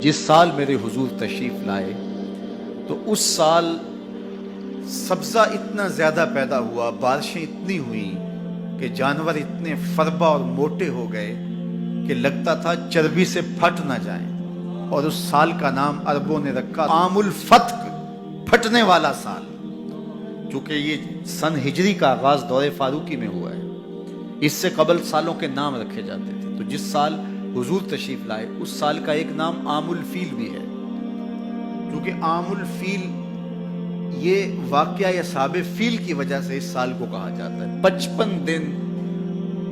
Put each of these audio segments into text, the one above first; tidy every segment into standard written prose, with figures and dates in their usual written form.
جس سال میرے حضور تشریف لائے تو اس سال سبزہ اتنا زیادہ پیدا ہوا، بارشیں اتنی ہوئیں کہ جانور اتنے فربا اور موٹے ہو گئے کہ لگتا تھا چربی سے پھٹ نہ جائیں، اور اس سال کا نام عربوں نے رکھا عام الفتق، پھٹنے والا سال، چونکہ یہ سن ہجری کا آغاز دور فاروقی میں ہوا ہے۔ اس سے قبل سالوں کے نام رکھے جاتے تھے، تو جس سال حضور تشریف لائے اس سال کا ایک نام عام الفیل بھی ہے، کیونکہ عام الفیل یہ واقعہ اصحاب فیل کی وجہ سے اس سال کو کہا جاتا ہے۔ 55 دن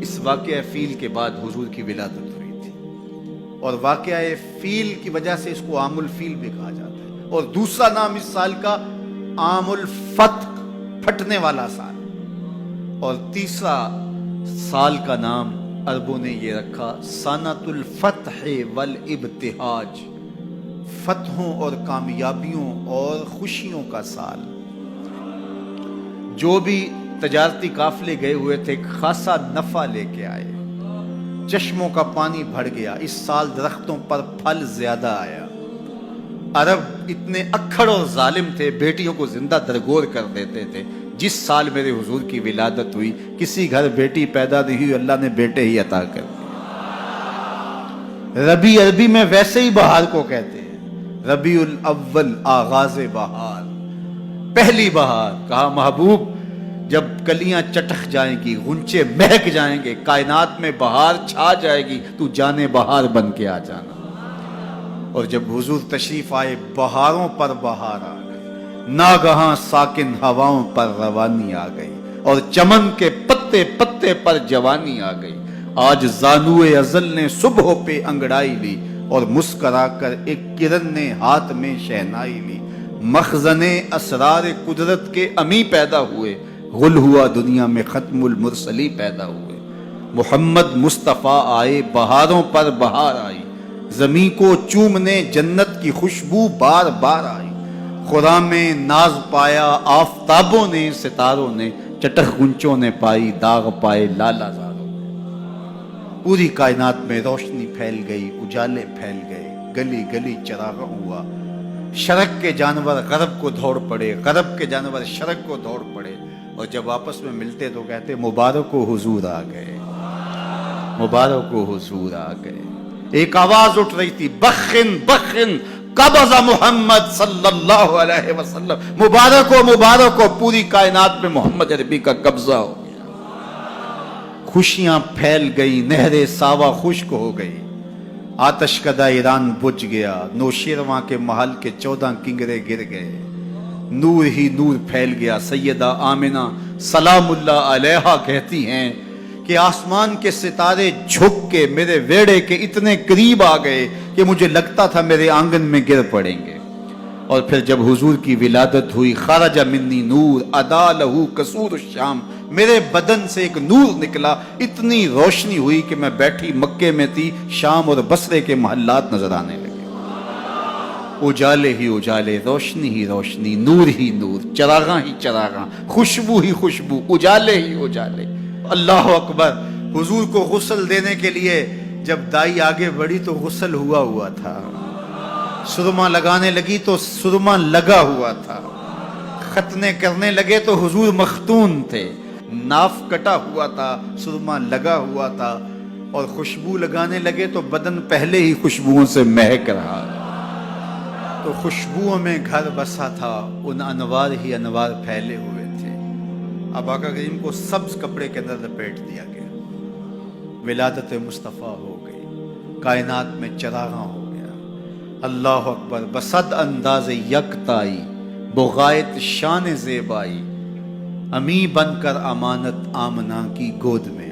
اس واقعہ فیل کے بعد حضور کی ولادت ہوئی تھی، اور واقعہ فیل کی وجہ سے اس کو عام الفیل بھی کہا جاتا ہے۔ اور دوسرا نام اس سال کا عام الفتق، پھٹنے والا سال، اور تیسرا سال کا نام عربوں نے یہ رکھا سنۃ الفتح والابتہاج، فتحوں اور کامیابیوں اور خوشیوں کا سال۔ جو بھی تجارتی قافلے گئے ہوئے تھے خاصا نفع لے کے آئے، چشموں کا پانی بڑھ گیا، اس سال درختوں پر پھل زیادہ آیا۔ عرب اتنے اکھڑ اور ظالم تھے، بیٹیوں کو زندہ درگور کر دیتے تھے۔ جس سال میرے حضور کی ولادت ہوئی کسی گھر بیٹی پیدا نہیں ہوئی، اللہ نے بیٹے ہی عطا کر دیے۔ ربیع عربی میں ویسے ہی بہار کو کہتے ہیں، ربیع الاول آغاز بہار، پہلی بہار۔ کہا محبوب جب کلیاں چٹک جائیں گی، غنچے مہک جائیں گے، کائنات میں بہار چھا جائے گی، تو جانے بہار بن کے آ جانا۔ اور جب حضور تشریف آئے بہاروں پر بہار آ گئی، ناگہاں ساکن ہواؤں پر روانی آ گئی، اور چمن کے پتے پتے پر جوانی آ گئی۔ آج زانوئے ازل نے صبح پہ انگڑائی لی، اور مسکرا کر ایک کرن نے ہاتھ میں شہنائی لی۔ مخزن اسرار قدرت کے امی پیدا ہوئے، غل ہوا دنیا میں ختم المرسلی پیدا ہوئے۔ محمد مصطفیٰ آئے، بہاروں پر بہار آئی، زمین کو چومنے جنت کی خوشبو بار بار آئی۔ خرام ناز پایا آفتابوں نے، ستاروں نے، چٹخ گنچوں نے پائی، داغ پائے لالا زاروں نے۔ پوری کائنات میں روشنی پھیل گئی، اجالے پھیل گئے، گلی گلی چراغ ہوا۔ شرق کے جانور غرب کو دوڑ پڑے، غرب کے جانور شرق کو دوڑ پڑے، اور جب آپس میں ملتے تو کہتے مبارک ہو حضور آ گئے، مبارک ہو حضور آ گئے۔ ایک آواز اٹھ رہی تھی، بخن بخن قبض محمد صلی اللہ علیہ وسلم، مبارک ہو پوری کائنات میں محمد عربی کا قبضہ ہو گیا۔ خوشیاں پھیل گئی، نہر ساوا خشک ہو گئی، آتش کدہ ایران بجھ گیا، نوشیرواں کے محل کے 14 کنگرے گر گئے، نور ہی نور پھیل گیا۔ سیدہ آمنہ سلام اللہ علیہا کہتی ہیں کہ آسمان کے ستارے جھک کے میرے ویڑے کے اتنے قریب آ گئے کہ مجھے لگتا تھا میرے آنگن میں گر پڑیں گے۔ اور پھر جب حضور کی ولادت ہوئی، خرج منی نور ادا لہو قصور الشام، میرے بدن سے ایک نور نکلا، اتنی روشنی ہوئی کہ میں بیٹھی مکے میں تھی، شام اور بصرے کے محلات نظر آنے لگے۔ اجالے ہی اجالے، روشنی ہی روشنی، نور ہی نور، چراغاں ہی چراغاں، خوشبو ہی خوشبو، اجالے ہی اجالے۔ اللہ اکبر۔ حضور کو غسل دینے کے لیے جب دائی آگے بڑھی تو غسل ہوا تھا، سرما لگانے لگی تو سرما لگا ہوا تھا، ختنے کرنے لگے تو حضور مختون تھے، ناف کٹا ہوا تھا، سرما لگا ہوا تھا، اور خوشبو لگانے لگے تو بدن پہلے ہی خوشبوؤں سے مہک رہا، تو خوشبوؤں میں گھر بسا تھا، ان انوار ہی انوار پھیلے ہوئے تھے۔ اب آقا کریم کو سبز کپڑے کے اندر لپیٹ دیا گیا، ولادت مصطفیٰ ہو گئی، کائنات میں چراغاں ہو گیا۔ اللہ اکبر۔ بصد انداز یکتائی، بغایت شان زیبائی، امی بن کر امانت آمنہ کی گود میں